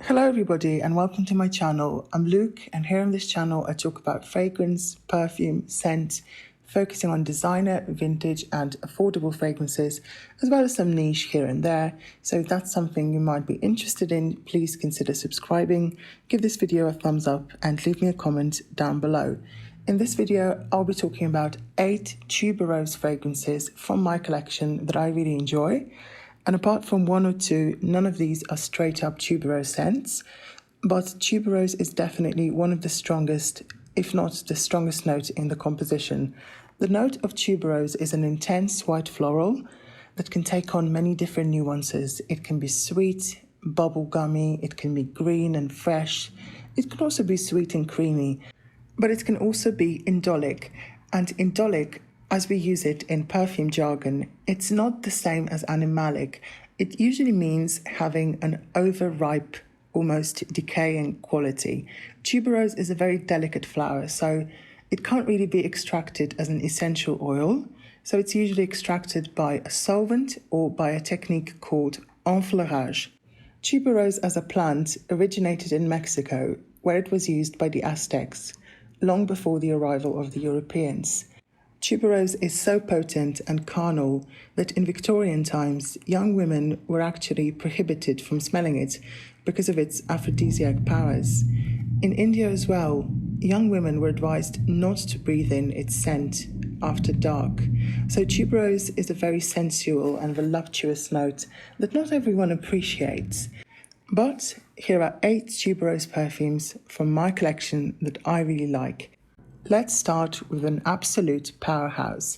Hello everybody and welcome to my channel. I'm Luke and here on this channel I talk about fragrance, perfume, scent, focusing on designer, vintage and affordable fragrances, as well as some niche here and there. So if that's something you might be interested in, please consider subscribing, give this video a thumbs up and leave me a comment down below. In this video, I'll be talking about 8 tuberose fragrances from my collection that I really enjoy. And apart from 1 or 2, none of these are straight up tuberose scents, but tuberose is definitely one of the strongest, if not the strongest note in the composition. The note of tuberose is an intense white floral that can take on many different nuances. It can be sweet, bubblegummy, it can be green and fresh. It can also be sweet and creamy, but it can also be indolic. And indolic, as we use it in perfume jargon, it's not the same as animalic. It usually means having an overripe, almost decaying quality. Tuberose is a very delicate flower, so it can't really be extracted as an essential oil. So it's usually extracted by a solvent or by a technique called enfleurage. Tuberose as a plant originated in Mexico, where it was used by the Aztecs, long before the arrival of the Europeans. Tuberose is so potent and carnal that in Victorian times, young women were actually prohibited from smelling it because of its aphrodisiac powers. In India as well, young women were advised not to breathe in its scent after dark. So tuberose is a very sensual and voluptuous note that not everyone appreciates. But here are 8 tuberose perfumes from my collection that I really like. Let's start with an absolute powerhouse,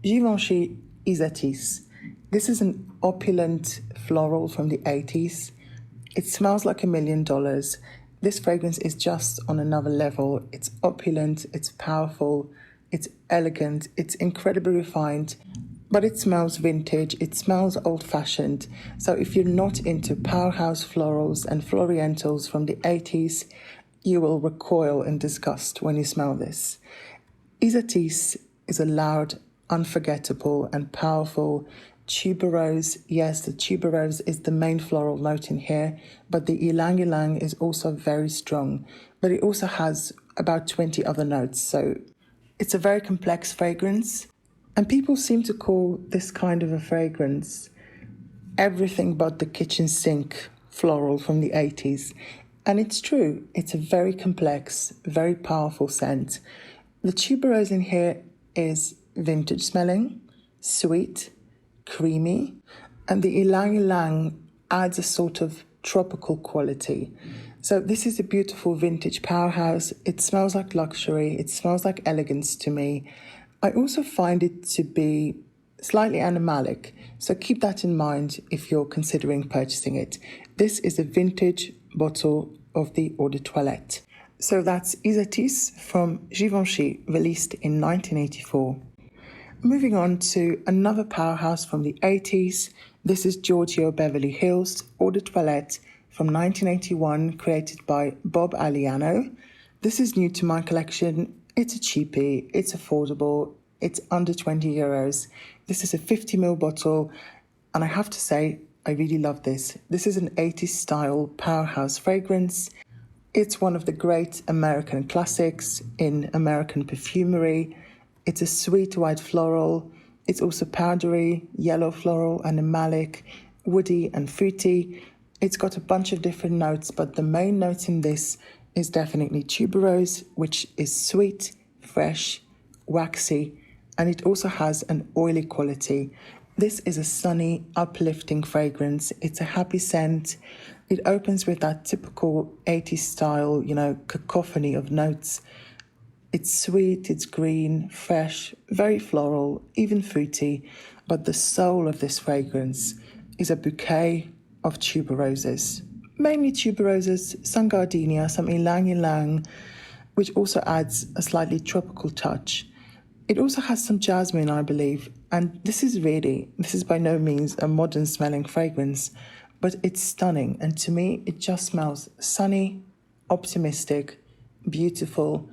Givenchy Ysatis. This is an opulent floral from the 80s. It smells like $1 million. This fragrance is just on another level. It's opulent, it's powerful, it's elegant, it's incredibly refined, but it smells vintage, it smells old-fashioned. So if you're not into powerhouse florals and florientals from the 80s, you will recoil in disgust when you smell this. Ysatis is a loud, unforgettable and powerful tuberose. Yes, the tuberose is the main floral note in here, but the ylang ylang is also very strong. But it also has about 20 other notes, so it's a very complex fragrance. And people seem to call this kind of a fragrance everything but the kitchen sink floral from the 80s. And it's true, it's a very complex, very powerful scent. The tuberose in here is vintage smelling, sweet, creamy, and the ylang ylang adds a sort of tropical quality. So this is a beautiful vintage powerhouse. It smells like luxury, it smells like elegance to me. I also find it to be slightly animalic, so keep that in mind if you're considering purchasing it. This is a vintage bottle of the Eau de Toilette. So that's Ysatis from Givenchy, released in 1984. Moving on to another powerhouse from the 80s. This is Giorgio Beverly Hills Eau de Toilette from 1981, created by Bob Aliano. This is new to my collection. It's a cheapie, it's affordable, it's under 20 euros. This is a 50ml bottle, and I have to say, I really love this. This is an 80s style powerhouse fragrance. It's one of the great American classics in American perfumery. It's a sweet white floral. It's also powdery, yellow floral, animalic, woody and fruity. It's got a bunch of different notes, but the main note in this is definitely tuberose, which is sweet, fresh, waxy, and it also has an oily quality. This is a sunny, uplifting fragrance. It's a happy scent. It opens with that typical 80s style, cacophony of notes. It's sweet, it's green, fresh, very floral, even fruity. But the soul of this fragrance is a bouquet of tuberoses. Mainly tuberoses, some gardenia, some ylang ylang, which also adds a slightly tropical touch. It also has some jasmine, I believe, and this is by no means a modern smelling fragrance, but it's stunning, and to me it just smells sunny, optimistic, beautiful.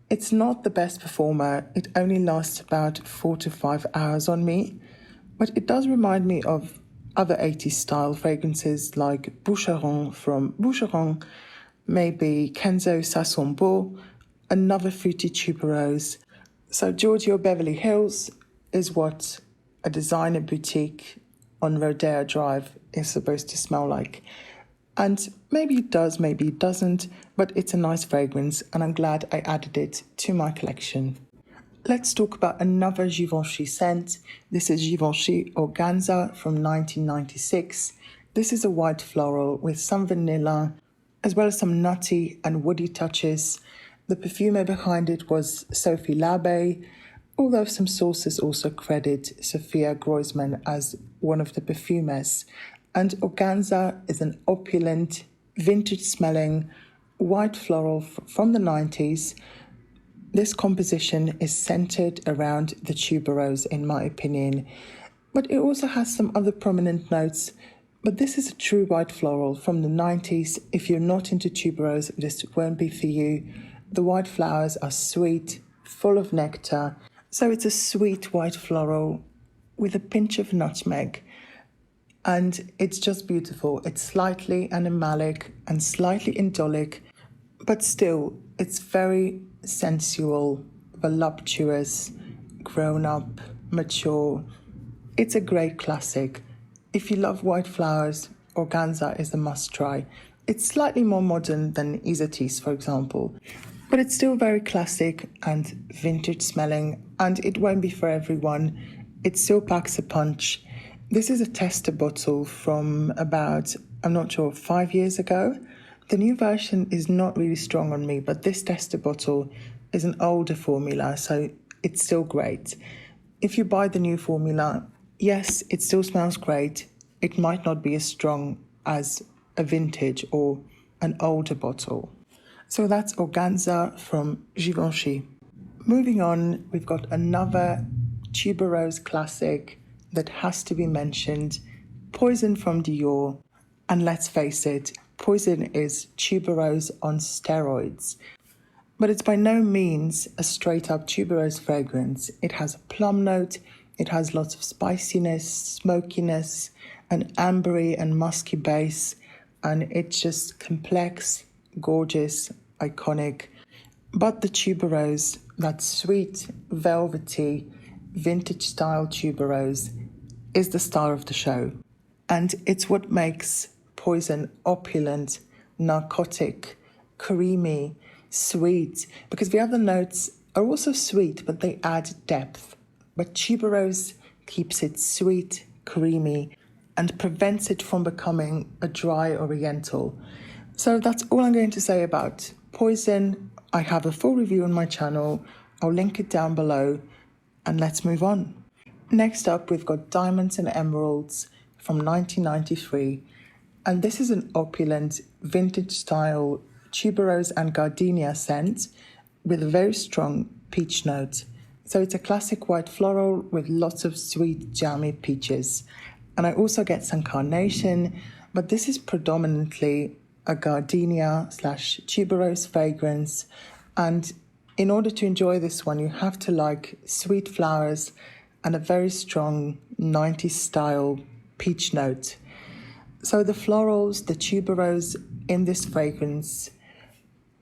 It's not the best performer, it only lasts about 4 to 5 hours on me, but it does remind me of other 80s style fragrances like Boucheron from Boucheron, maybe Kenzo Sasson, another fruity tuberose. So Giorgio Beverly Hills is what a designer boutique on Rodeo Drive is supposed to smell like. And maybe it does, maybe it doesn't, but it's a nice fragrance and I'm glad I added it to my collection. Let's talk about another Givenchy scent. This is Givenchy Organza from 1996. This is a white floral with some vanilla, as well as some nutty and woody touches. The perfumer behind it was Sophie Labe, although some sources also credit Sophia Groisman as one of the perfumers. And Organza is an opulent, vintage-smelling white floral from the 90s. This composition is centered around the tuberose, in my opinion, but it also has some other prominent notes. But this is a true white floral from the 90s. If you're not into tuberose, this won't be for you. The white flowers are sweet, full of nectar. So it's a sweet white floral with a pinch of nutmeg. And it's just beautiful. It's slightly animalic and slightly indolic, but still, it's very sensual, voluptuous, grown-up, mature. It's a great classic. If you love white flowers, Organza is a must-try. It's slightly more modern than Ysatis, for example, but it's still very classic and vintage-smelling, and it won't be for everyone. It still packs a punch. This is a tester bottle from about, 5 years ago. The new version is not really strong on me, but this tester bottle is an older formula, so it's still great. If you buy the new formula, yes, it still smells great. It might not be as strong as a vintage or an older bottle. So that's Organza from Givenchy. Moving on, we've got another tuberose classic that has to be mentioned, Poison from Dior. And let's face it, Poison is tuberose on steroids. But it's by no means a straight-up tuberose fragrance. It has a plum note, it has lots of spiciness, smokiness, an ambery and musky base, and it's just complex, gorgeous, iconic. But the tuberose, that sweet, velvety, vintage-style tuberose, is the star of the show. And it's what makes Poison opulent, narcotic, creamy, sweet, because the other notes are also sweet, but they add depth. But tuberose keeps it sweet, creamy, and prevents it from becoming a dry oriental. So that's all I'm going to say about Poison. I have a full review on my channel. I'll link it down below, and let's move on. Next up, we've got Diamonds and Emeralds from 1993. And this is an opulent, vintage-style tuberose and gardenia scent with a very strong peach note. So it's a classic white floral with lots of sweet, jammy peaches. And I also get some carnation, but this is predominantly a gardenia / tuberose fragrance. And in order to enjoy this one, you have to like sweet flowers and a very strong 90s style peach note. So the florals, the tuberose in this fragrance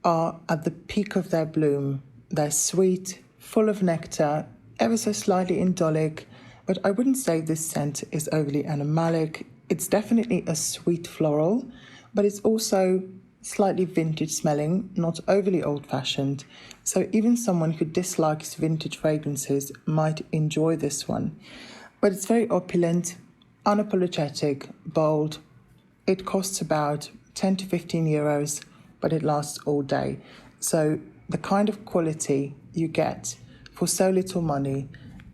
are at the peak of their bloom. They're sweet, full of nectar, ever so slightly indolic, but I wouldn't say this scent is overly animalic. It's definitely a sweet floral, but it's also slightly vintage smelling, not overly old-fashioned. So even someone who dislikes vintage fragrances might enjoy this one. But it's very opulent, unapologetic, bold. It costs about 10 to 15 euros, but it lasts all day. So the kind of quality you get for so little money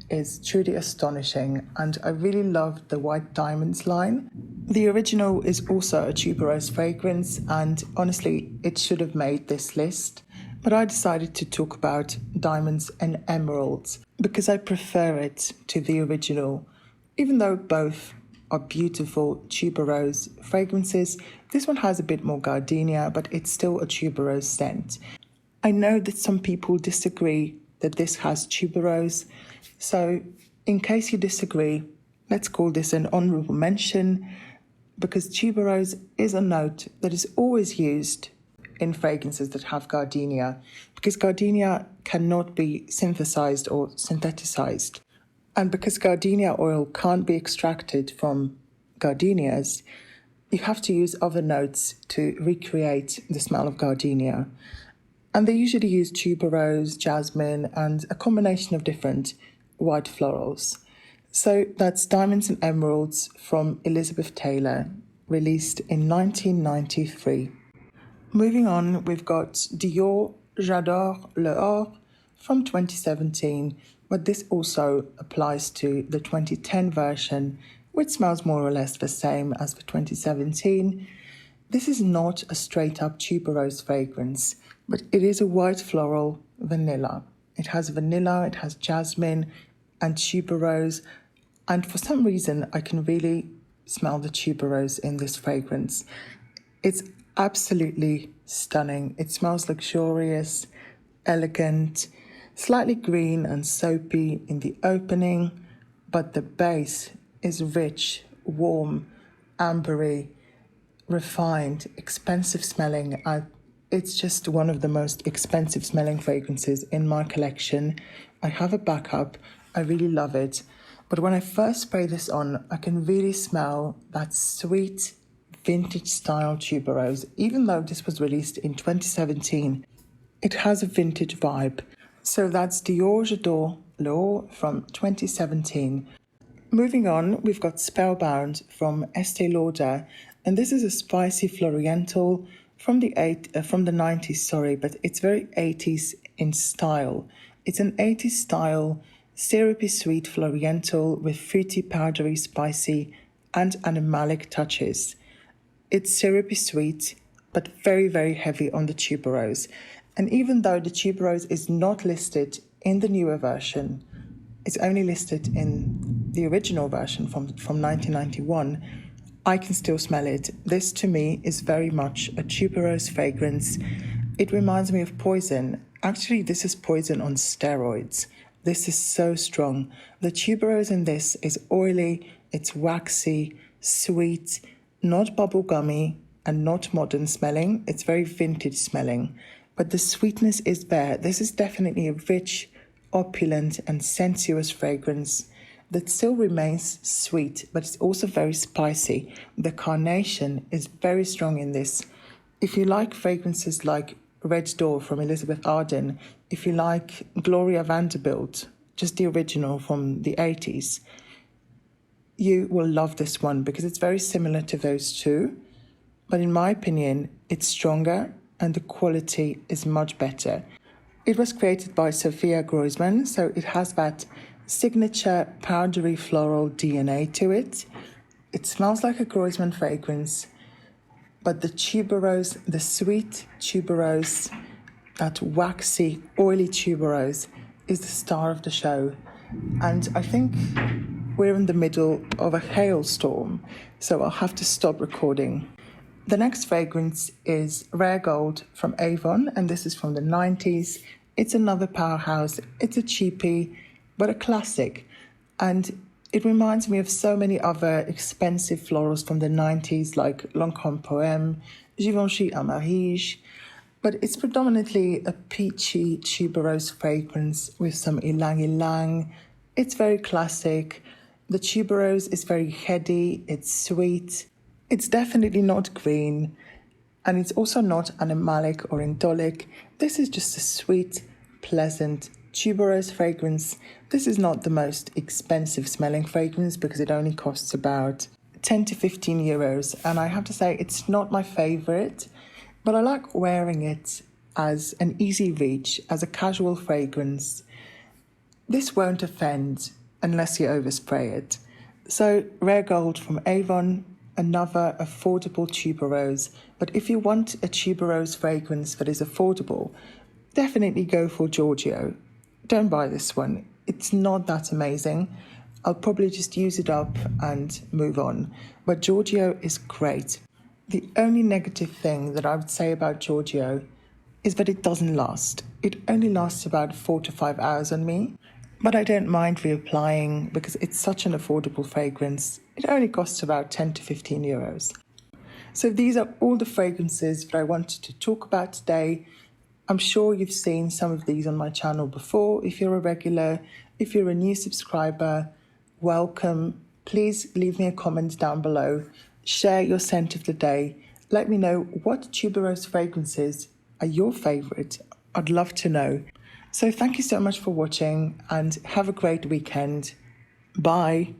is truly astonishing, and I really love the White Diamonds line. The original is also a tuberose fragrance, and honestly, it should have made this list, but I decided to talk about Diamonds and Emeralds because I prefer it to the original. Even though both are beautiful tuberose fragrances, this one has a bit more gardenia, but it's still a tuberose scent. I know that some people disagree that this has tuberose, so in case you disagree, Let's call this an honorable mention, because tuberose is a note that is always used in fragrances that have gardenia, because gardenia cannot be synthesized or syntheticized. And because gardenia oil can't be extracted from gardenias, you have to use other notes to recreate the smell of gardenia. And they usually use tuberose, jasmine, and a combination of different white florals. So that's Diamonds and Emeralds from Elizabeth Taylor, released in 1993. Moving on, we've got Dior J'adore l'or from 2017, but this also applies to the 2010 version, which smells more or less the same as the 2017. This is not a straight-up tuberose fragrance, but it is a white floral vanilla. It has vanilla, it has jasmine and tuberose, and for some reason I can really smell the tuberose in this fragrance. It's absolutely stunning. It smells luxurious, elegant, slightly green and soapy in the opening, but the base is rich, warm, ambery, refined, expensive smelling. It's just one of the most expensive smelling fragrances in my collection. I have a backup. I really love it. But when I first spray this on, I can really smell that sweet vintage style tuberose. Even though this was released in 2017, it has a vintage vibe. So that's Dior J'adore l'or from 2017. Moving on, we've got SpellBound from Estée Lauder, and this is a spicy floriental from the 90s, but it's very 80s in style. It's an 80s style, syrupy sweet floriental with fruity, powdery, spicy, and animalic touches. It's syrupy sweet, but very, very heavy on the tuberose. And even though the tuberose is not listed in the newer version, it's only listed in the original version from 1991, I can still smell it. This to me is very much a tuberose fragrance. It reminds me of Poison. Actually, this is Poison on steroids. This is so strong. The tuberose in this is oily, it's waxy, sweet, not bubblegummy and not modern smelling. It's very vintage smelling, but the sweetness is there. This is definitely a rich, opulent and sensuous fragrance that still remains sweet, but it's also very spicy. The carnation is very strong in this. If you like fragrances like Red Door from Elizabeth Arden, if you like Gloria Vanderbilt, just the original from the 80s, you will love this one because it's very similar to those two. But in my opinion, it's stronger and the quality is much better. It was created by Sophia Groisman, so it has that signature powdery floral DNA to it. It smells like a Groisman fragrance, but the tuberose, the sweet tuberose, that waxy, oily tuberose is the star of the show. And I think we're in the middle of a hailstorm, so I'll have to stop recording. The next fragrance is Rare Gold from Avon, and this is from the 90s. It's another powerhouse. It's a cheapie, but a classic. And it reminds me of so many other expensive florals from the 90s, like Lancôme Poème, Givenchy Ysatis. But it's predominantly a peachy tuberose fragrance with some ylang ylang. It's very classic. The tuberose is very heady. It's sweet. It's definitely not green, and it's also not animalic or indolic. This is just a sweet, pleasant tuberose fragrance. This is not the most expensive smelling fragrance because it only costs about 10 to 15 euros. And I have to say, it's not my favorite, but I like wearing it as an easy reach, as a casual fragrance. This won't offend unless you overspray it. So Rare Gold from Avon, another affordable tuberose. But if you want a tuberose fragrance that is affordable, definitely go for Giorgio. Don't buy this one. It's not that amazing. I'll probably just use it up and move on. But Giorgio is great. The only negative thing that I would say about Giorgio is that it doesn't last. It only lasts about 4 to 5 hours on me. But I don't mind reapplying because it's such an affordable fragrance. It only costs about 10 to 15 euros. So these are all the fragrances that I wanted to talk about today. I'm sure you've seen some of these on my channel before. If you're a regular, if you're a new subscriber, welcome. Please leave me a comment down below. Share your scent of the day. Let me know what tuberose fragrances are your favorite. I'd love to know. So thank you so much for watching and have a great weekend. Bye.